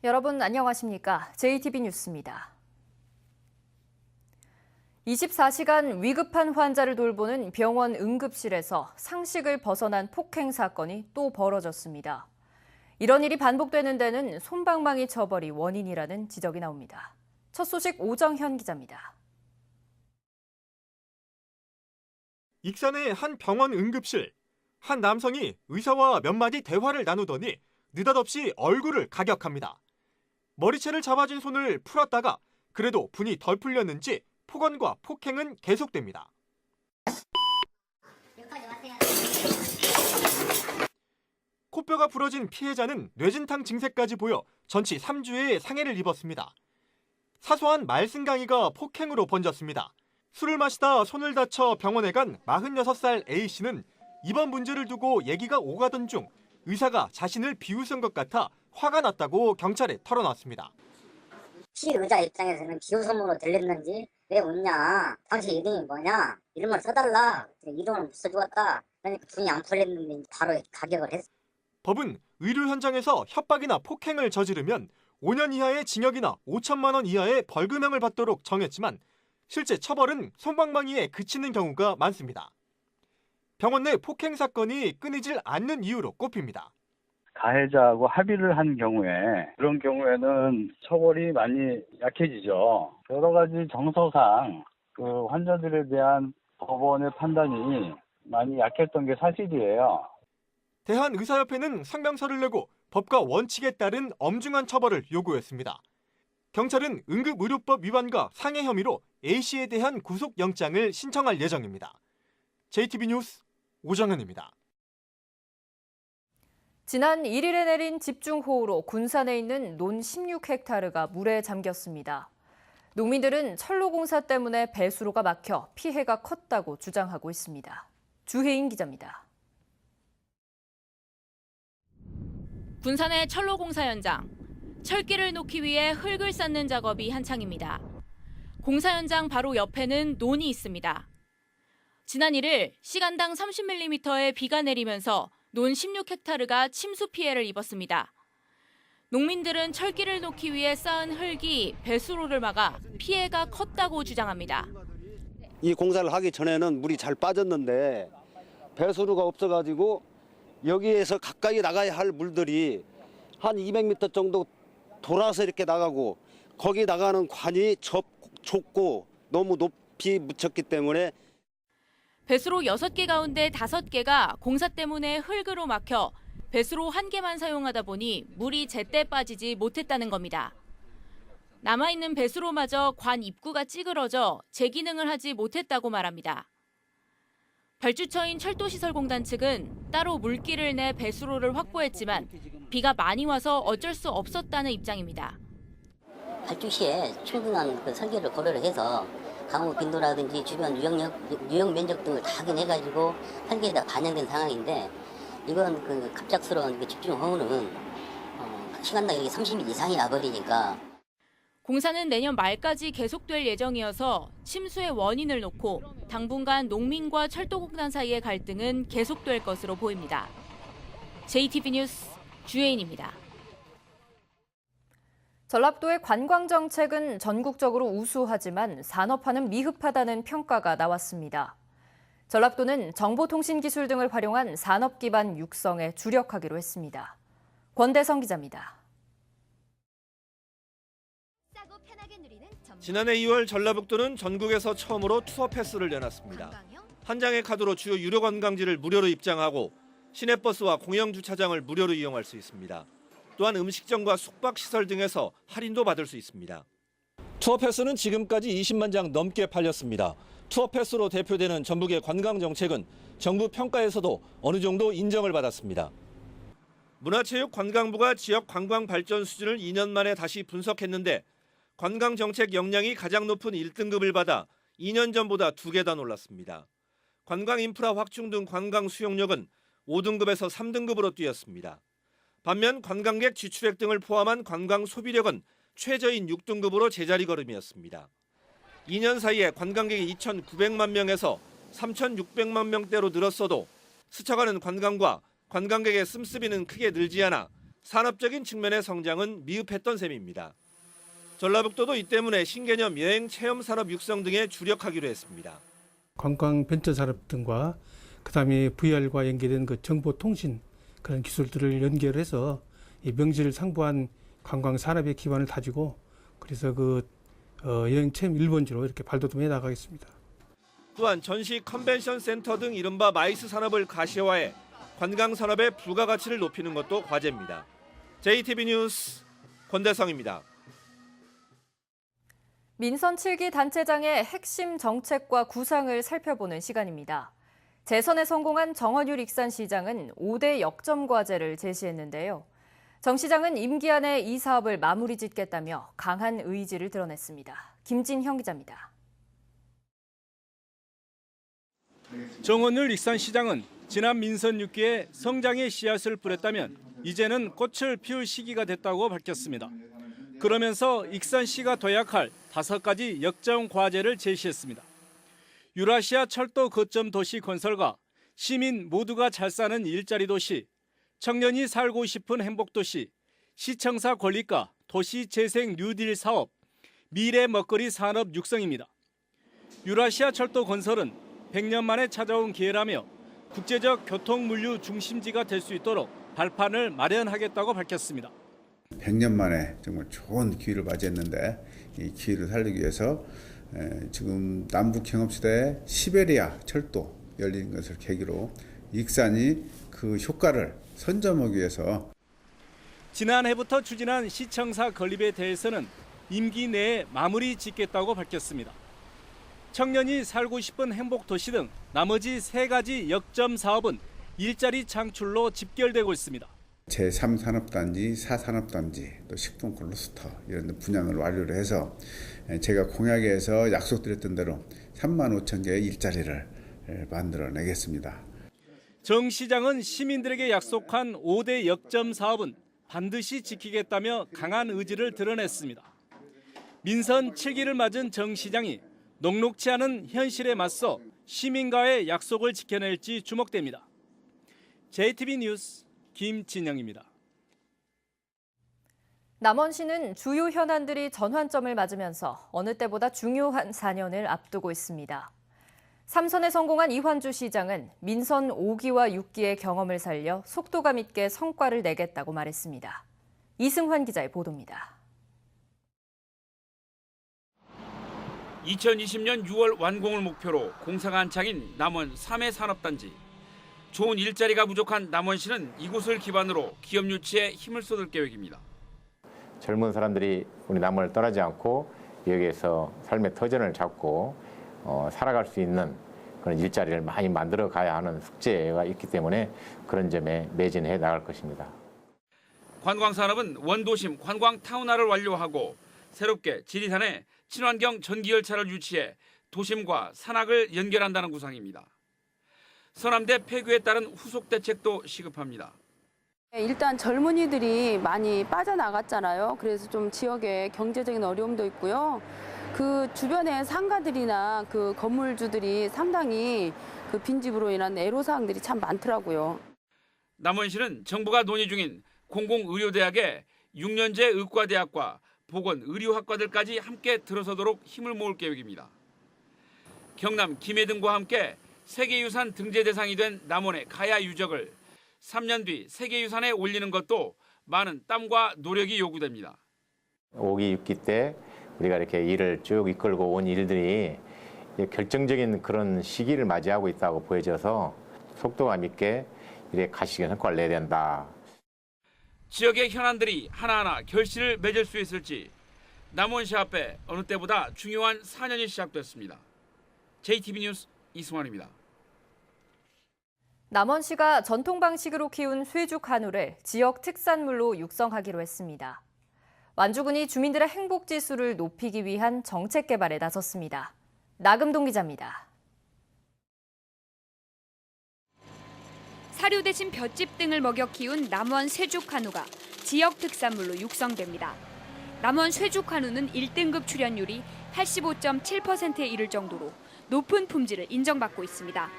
여러분 안녕하십니까? JTB 뉴스입니다. 24시간 위급한 환자를 돌보는 병원 응급실에서 상식을 벗어난 폭행 사건이 또 벌어졌습니다. 이런 일이 반복되는 데는 솜방망이 처벌이 원인이라는 지적이 나옵니다. 첫 소식 오정현 기자입니다. 익산의 한 병원 응급실. 한 남성이 의사와 몇 마디 대화를 나누더니 느닷없이 얼굴을 가격합니다. 머리채를 잡아준 손을 풀었다가 그래도 분이 덜 풀렸는지 폭언과 폭행은 계속됩니다. 코뼈가 부러진 피해자는 뇌진탕 증세까지 보여 전치 3주의 상해를 입었습니다. 사소한 말승강의가 폭행으로 번졌습니다. 술을 마시다 손을 다쳐 병원에 간 46살 A씨는 이번 문제를 두고 얘기가 오가던 중 의사가 자신을 비웃은 것 같아 화가 났다고 경찰에 털어놨습니다. 피의자 입장에서는 비웃음으로 들렸는지 왜 웃냐, 당신 이름이 뭐냐, 이름을 써달라, 이름을 못 써주었다. 그러니까 분이 안 풀렸는데 바로 가격을 했어. 법은 의료 현장에서 협박이나 폭행을 저지르면 5년 이하의 징역이나 5천만 원 이하의 벌금형을 받도록 정했지만 실제 처벌은 솜방망이에 그치는 경우가 많습니다. 병원 내 폭행 사건이 끊이질 않는 이유로 꼽힙니다. 가해자하고 합의를 한 경우에 그런 경우에는 처벌이 많이 약해지죠. 여러 가지 정서상 그 환자들에 대한 법원의 판단이 많이 약했던 게 사실이에요. 대한의사협회는 성명서를 내고 법과 원칙에 따른 엄중한 처벌을 요구했습니다. 경찰은 응급의료법 위반과 상해 혐의로 A씨에 대한 구속영장을 신청할 예정입니다. JTB 뉴스 오정현입니다. 지난 1일에 내린 집중호우로 군산에 있는 논 16헥타르가 물에 잠겼습니다. 농민들은 철로공사 때문에 배수로가 막혀 피해가 컸다고 주장하고 있습니다. 주혜인 기자입니다. 군산의 철로공사 현장. 철길을 놓기 위해 흙을 쌓는 작업이 한창입니다. 공사 현장 바로 옆에는 논이 있습니다. 지난 1일 시간당 30mm의 비가 내리면서 논 16헥타르가 침수 피해를 입었습니다. 농민들은 철길을 놓기 위해 쌓은 흙이 배수로를 막아 피해가 컸다고 주장합니다. 이 공사를 하기 전에는 물이 잘 빠졌는데 배수로가 없어가지고 여기에서 가까이 나가야 할 물들이 한 200m 정도 돌아서 이렇게 나가고 거기 나가는 관이 좁고 너무 높이 묻혔기 때문에 배수로 6개 가운데 5개가 공사 때문에 흙으로 막혀 배수로 1개만 사용하다 보니 물이 제때 빠지지 못했다는 겁니다. 남아있는 배수로마저 관 입구가 찌그러져 재기능을 하지 못했다고 말합니다. 발주처인 철도시설공단 측은 따로 물길을 내 배수로를 확보했지만 비가 많이 와서 어쩔 수 없었다는 입장입니다. 발주시에 충분한 그 설계를 고려를 해서 강우 빈도라든지 주변 유형 면적 등을 다 확인해가지고 설계에다 반영된 상황인데 이건 그 갑작스러운 집중호우는 시간당 30mm 이상이 나버리니까. 공사는 내년 말까지 계속될 예정이어서 침수의 원인을 놓고 당분간 농민과 철도공단 사이의 갈등은 계속될 것으로 보입니다. JTB 뉴스 주혜인입니다. 전라도의 관광정책은 전국적으로 우수하지만 산업화는 미흡하다는 평가가 나왔습니다. 전라도는 정보통신기술 등을 활용한 산업기반 육성에 주력하기로 했습니다. 권대성 기자입니다. 지난해 2월 전라북도는 전국에서 처음으로 투어 패스를 내놨습니다. 한 장의 카드로 주요 유료 관광지를 무료로 입장하고 시내버스와 공영주차장을 무료로 이용할 수 있습니다. 또한 음식점과 숙박시설 등에서 할인도 받을 수 있습니다. 투어 패스는 지금까지 20만 장 넘게 팔렸습니다. 투어 패스로 대표되는 전북의 관광 정책은 정부 평가에서도 어느 정도 인정을 받았습니다. 문화체육관광부가 지역 관광 발전 수준을 2년 만에 다시 분석했는데 관광 정책 역량이 가장 높은 1등급을 받아 2년 전보다 2개 더 놀랐습니다. 관광 인프라 확충 등 관광 수용력은 5등급에서 3등급으로 뛰었습니다. 반면 관광객 지출액 등을 포함한 관광 소비력은 최저인 6등급으로 제자리 걸음이었습니다. 2년 사이에 관광객이 2,900만 명에서 3,600만 명대로 늘었어도 스쳐가는 관광과 관광객의 씀씀이는 크게 늘지 않아 산업적인 측면의 성장은 미흡했던 셈입니다. 전라북도도 이 때문에 신개념 여행 체험 산업 육성 등에 주력하기로 했습니다. 관광 벤처 산업 등과 그다음에 VR과 연계된 그 정보 통신 그런 기술들을 연결해서 이 명실상부한 관광 산업의 기반을 다지고 그래서 여행 체험 1번지로 이렇게 발돋움해 나가겠습니다. 또한 전시 컨벤션 센터 등 이른바 마이스 산업을 가시화해 관광 산업의 부가가치를 높이는 것도 과제입니다. JTB 뉴스 권대성입니다. 민선 7기 단체장의 핵심 정책과 구상을 살펴보는 시간입니다. 재선에 성공한 정원율 익산시장은 5대 역점 과제를 제시했는데요. 정 시장은 임기 안에 이 사업을 마무리 짓겠다며 강한 의지를 드러냈습니다. 김진형 기자입니다. 정원율 익산시장은 지난 민선 6기에 성장의 씨앗을 뿌렸다면 이제는 꽃을 피울 시기가 됐다고 밝혔습니다. 그러면서 익산시가 도약할 5가지 역점 과제를 제시했습니다. 유라시아 철도 거점 도시 건설과 시민 모두가 잘 사는 일자리 도시, 청년이 살고 싶은 행복도시, 시청사 건립과 도시 재생 뉴딜 사업, 미래 먹거리 산업 육성입니다. 유라시아 철도 건설은 100년 만에 찾아온 기회라며 국제적 교통 물류 중심지가 될 수 있도록 발판을 마련하겠다고 밝혔습니다. 100년 만에 정말 좋은 기회를 맞이했는데 이 기회를 살리기 위해서 지금 남북 경협시대에 시베리아 철도 열리는 것을 계기로 익산이 그 효과를 선점하기 위해서 지난해부터 추진한 시청사 건립에 대해서는 임기 내에 마무리 짓겠다고 밝혔습니다. 청년이 살고 싶은 행복도시 등 나머지 3가지 역점 사업은 일자리 창출로 집결되고 있습니다. 제3산업단지, 4산업단지, 또 식품 클러스터 이런 분양을 완료를 해서 제가 공약에서 약속드렸던 대로 3만 5천 개의 일자리를 만들어내겠습니다. 정 시장은 시민들에게 약속한 5대 역점 사업은 반드시 지키겠다며 강한 의지를 드러냈습니다. 민선 7기를 맞은 정 시장이 녹록지 않은 현실에 맞서 시민과의 약속을 지켜낼지 주목됩니다. JTB 뉴스 김진영입니다. 남원시는 주요 현안들이 전환점을 맞으면서 어느 때보다 중요한 4년을 앞두고 있습니다. 3선에 성공한 이환주 시장은 민선 5기와 6기의 경험을 살려 속도감 있게 성과를 내겠다고 말했습니다. 이승환 기자의 보도입니다. 2020년 6월 완공을 목표로 공사가 한창인 남원 3회 산업단지. 좋은 일자리가 부족한 남원시는 이곳을 기반으로 기업 유치에 힘을 쏟을 계획입니다. 젊은 사람들이 우리 남원을 떠나지 않고 여기에서 삶의 터전을 잡고 살아갈 수 있는 그런 일자리를 많이 만들어 가야 하는 숙제가 있기 때문에 그런 점에 매진해 나갈 것입니다. 관광산업은 원도심 관광타운화를 완료하고 새롭게 지리산에 친환경 전기열차를 유치해 도심과 산악을 연결한다는 구상입니다. 서남대 폐교에 따른 후속 대책도 시급합니다. 일단 젊은이들이 많이 빠져나갔잖아요. 그래서 좀 지역에 경제적인 어려움도 있고요. 그 주변의 상가들이나 그 건물주들이 상당히 그 빈집으로 인한 애로사항들이 참 많더라고요. 남원시는 정부가 논의 중인 공공의료대학의 6년제 의과대학과 보건의료학과들까지 함께 들어서도록 힘을 모을 계획입니다. 경남 김해 등과 함께 세계유산 등재 대상이 된 남원의 가야 유적을 3년 뒤 세계유산에 올리는 것도 많은 땀과 노력이 요구됩니다. 5기, 6기 때 우리가 이렇게 일을 쭉 이끌고 온 일들이 결정적인 그런 시기를 맞이하고 있다고 보여져서 속도감 있게 이렇게 가시적인 성과를 내야 된다. 지역의 현안들이 하나하나 결실을 맺을 수 있을지 남원시 앞에 어느 때보다 중요한 4년이 시작됐습니다. JTB 뉴스 이승환입니다. 남원시가 전통 방식으로 키운 쇠죽 한우를 지역 특산물로 육성하기로 했습니다. 완주군이 주민들의 행복 지수를 높이기 위한 정책 개발에 나섰습니다. 나금동 기자입니다. 사료 대신 볏짚 등을 먹여 키운 남원 쇠죽 한우가 지역 특산물로 육성됩니다. 남원 쇠죽 한우는 1등급 출연율이 85.7%에 이를 정도로 높은 품질을 인정받고 있습니다.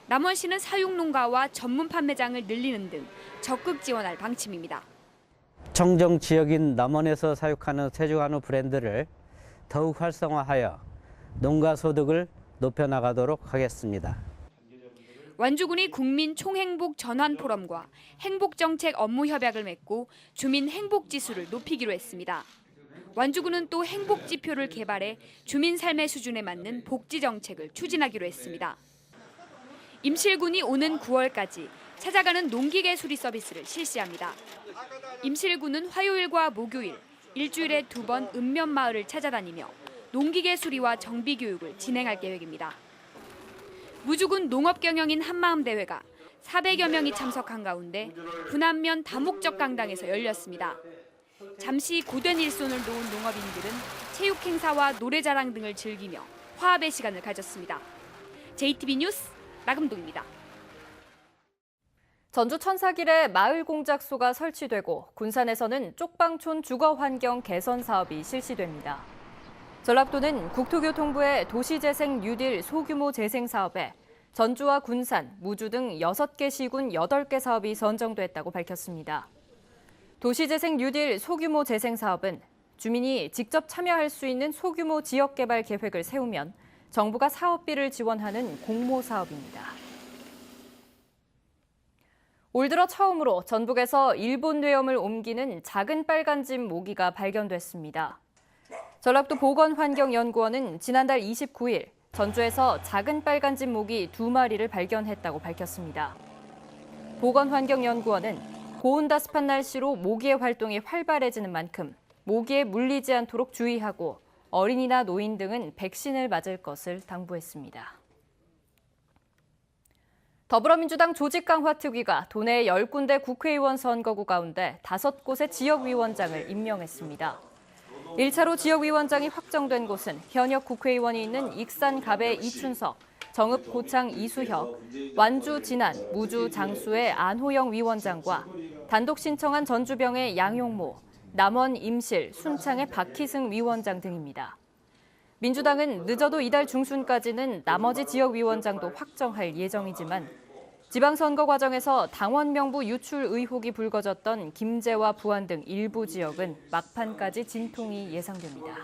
남원시는 사육농가와 전문 판매장을 늘리는 등 적극 지원할 방침입니다. 청정 지역인 남원에서 사육하는 세조한우 브랜드를 더욱 활성화하여 농가 소득을 높여나가도록 하겠습니다. 완주군이 국민 총행복 전환 포럼과 행복정책 업무 협약을 맺고 주민 행복 지수를 높이기로 했습니다. 완주군은 또 행복 지표를 개발해 주민 삶의 수준에 맞는 복지 정책을 추진하기로 했습니다. 임실군이 오는 9월까지 찾아가는 농기계 수리 서비스를 실시합니다. 임실군은 화요일과 목요일 일주일에 2번 읍면마을을 찾아다니며 농기계 수리와 정비 교육을 진행할 계획입니다. 무주군 농업경영인 한마음대회가 400여 명이 참석한 가운데 분안면 다목적 강당에서 열렸습니다. 잠시 고된 일손을 놓은 농업인들은 체육행사와 노래자랑 등을 즐기며 화합의 시간을 가졌습니다. JTB 뉴스 나금동입니다. 전주 천사길에 마을 공작소가 설치되고 군산에서는 쪽방촌 주거환경 개선 사업이 실시됩니다. 전라도는 국토교통부의 도시재생 뉴딜 소규모 재생 사업에 전주와 군산, 무주 등 6개 시군 8개 사업이 선정됐다고 밝혔습니다. 도시재생 뉴딜 소규모 재생 사업은 주민이 직접 참여할 수 있는 소규모 지역개발 계획을 세우면 정부가 사업비를 지원하는 공모 사업입니다. 올 들어 처음으로 전북에서 일본 뇌염을 옮기는 작은 빨간집 모기가 발견됐습니다. 전라도 보건환경연구원은 지난달 29일 전주에서 작은 빨간집 모기 2마리를 발견했다고 밝혔습니다. 보건환경연구원은 고온다습한 날씨로 모기의 활동이 활발해지는 만큼 모기에 물리지 않도록 주의하고 어린이나 노인 등은 백신을 맞을 것을 당부했습니다. 더불어민주당 조직 강화 특위가 도내 10군데 국회의원 선거구 가운데 5곳의 지역위원장을 임명했습니다. 1차로 지역위원장이 확정된 곳은 현역 국회의원이 있는 익산 갑의 이춘석, 정읍 고창 이수혁, 완주 진안, 무주 장수의 안호영 위원장과 단독 신청한 전주병의 양용모, 남원 임실, 순창의 박희승 위원장 등입니다. 민주당은 늦어도 이달 중순까지는 나머지 지역위원장도 확정할 예정이지만 지방선거 과정에서 당원 명부 유출 의혹이 불거졌던 김제와 부안 등 일부 지역은 막판까지 진통이 예상됩니다.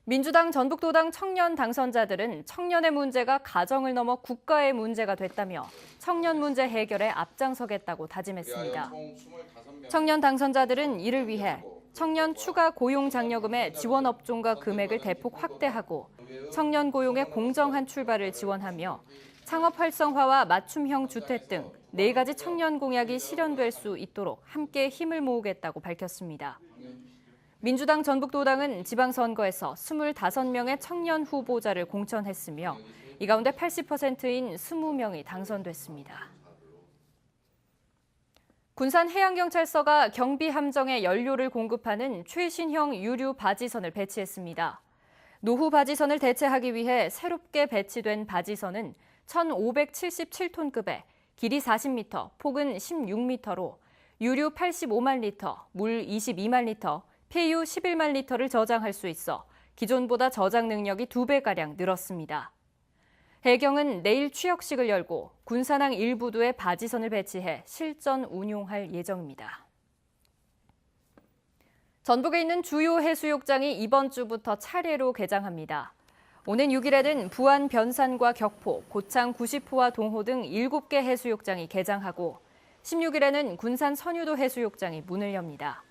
민주당 전북도당 청년 당선자들은 청년의 문제가 가정을 넘어 국가의 문제가 됐다며 청년 문제 해결에 앞장서겠다고 다짐했습니다. 청년 당선자들은 이를 위해 청년 추가 고용 장려금의 지원 업종과 금액을 대폭 확대하고 청년 고용의 공정한 출발을 지원하며 창업 활성화와 맞춤형 주택 등 4가지 청년 공약이 실현될 수 있도록 함께 힘을 모으겠다고 밝혔습니다. 민주당 전북도당은 지방선거에서 25명의 청년 후보자를 공천했으며 이 가운데 80%인 20명이 당선됐습니다. 군산해양경찰서가 경비함정에 연료를 공급하는 최신형 유류 바지선을 배치했습니다. 노후 바지선을 대체하기 위해 새롭게 배치된 바지선은 1,577톤급에 길이 40m, 폭은 16m로 유류 85만 리터, 물 22만 리터, 폐유 11만 리터를 저장할 수 있어 기존보다 저장 능력이 2배가량 늘었습니다. 해경은 내일 취역식을 열고 군산항 일부두에 바지선을 배치해 실전 운용할 예정입니다. 전북에 있는 주요 해수욕장이 이번 주부터 차례로 개장합니다. 오는 6일에는 부안 변산과 격포, 고창 90호와 동호 등 7개 해수욕장이 개장하고 16일에는 군산 선유도 해수욕장이 문을 엽니다.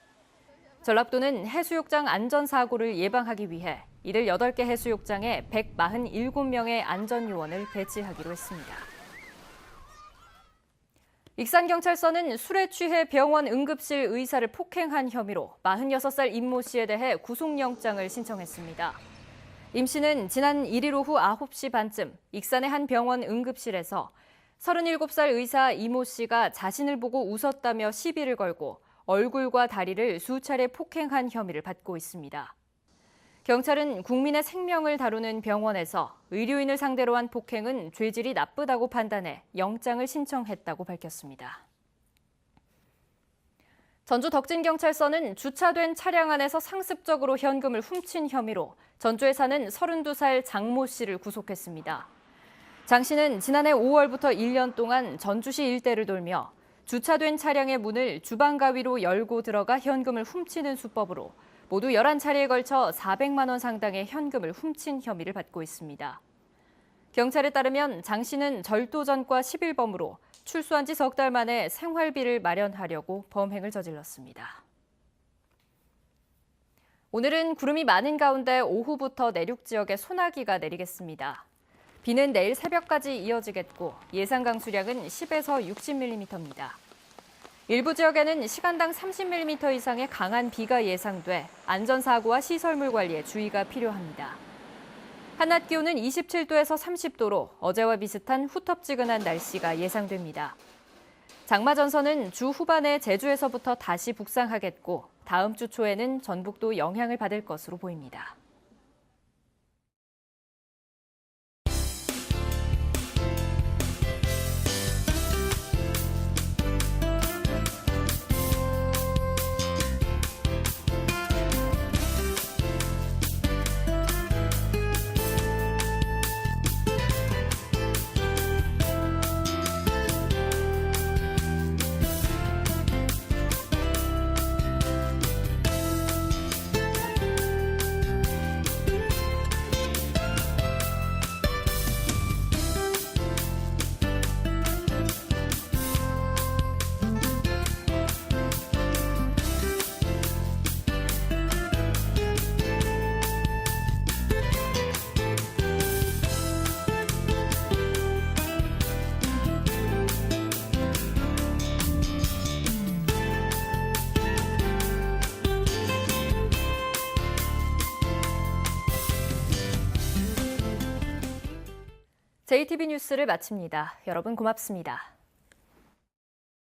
전라도는 해수욕장 안전사고를 예방하기 위해 이들 8개 해수욕장에 147명의 안전요원을 배치하기로 했습니다. 익산경찰서는 술에 취해 병원 응급실 의사를 폭행한 혐의로 46살 임모 씨에 대해 구속영장을 신청했습니다. 임 씨는 지난 1일 오후 9시 반쯤 익산의 한 병원 응급실에서 37살 의사 이모 씨가 자신을 보고 웃었다며 시비를 걸고 얼굴과 다리를 수차례 폭행한 혐의를 받고 있습니다. 경찰은 국민의 생명을 다루는 병원에서 의료인을 상대로 한 폭행은 죄질이 나쁘다고 판단해 영장을 신청했다고 밝혔습니다. 전주 덕진경찰서는 주차된 차량 안에서 상습적으로 현금을 훔친 혐의로 전주에 사는 32살 장모 씨를 구속했습니다. 장 씨는 지난해 5월부터 1년 동안 전주시 일대를 돌며 주차된 차량의 문을 주방 가위로 열고 들어가 현금을 훔치는 수법으로 모두 11차례에 걸쳐 400만 원 상당의 현금을 훔친 혐의를 받고 있습니다. 경찰에 따르면 장 씨는 절도전과 11범으로 출소한 지 석 달 만에 생활비를 마련하려고 범행을 저질렀습니다. 오늘은 구름이 많은 가운데 오후부터 내륙 지역에 소나기가 내리겠습니다. 비는 내일 새벽까지 이어지겠고 예상 강수량은 10에서 60mm입니다. 일부 지역에는 시간당 30mm 이상의 강한 비가 예상돼 안전사고와 시설물 관리에 주의가 필요합니다. 한낮 기온은 27도에서 30도로 어제와 비슷한 후텁지근한 날씨가 예상됩니다. 장마 전선은 주 후반에 제주에서부터 다시 북상하겠고 다음 주 초에는 전북도 영향을 받을 것으로 보입니다. JTB 뉴스를 마칩니다. 여러분 고맙습니다.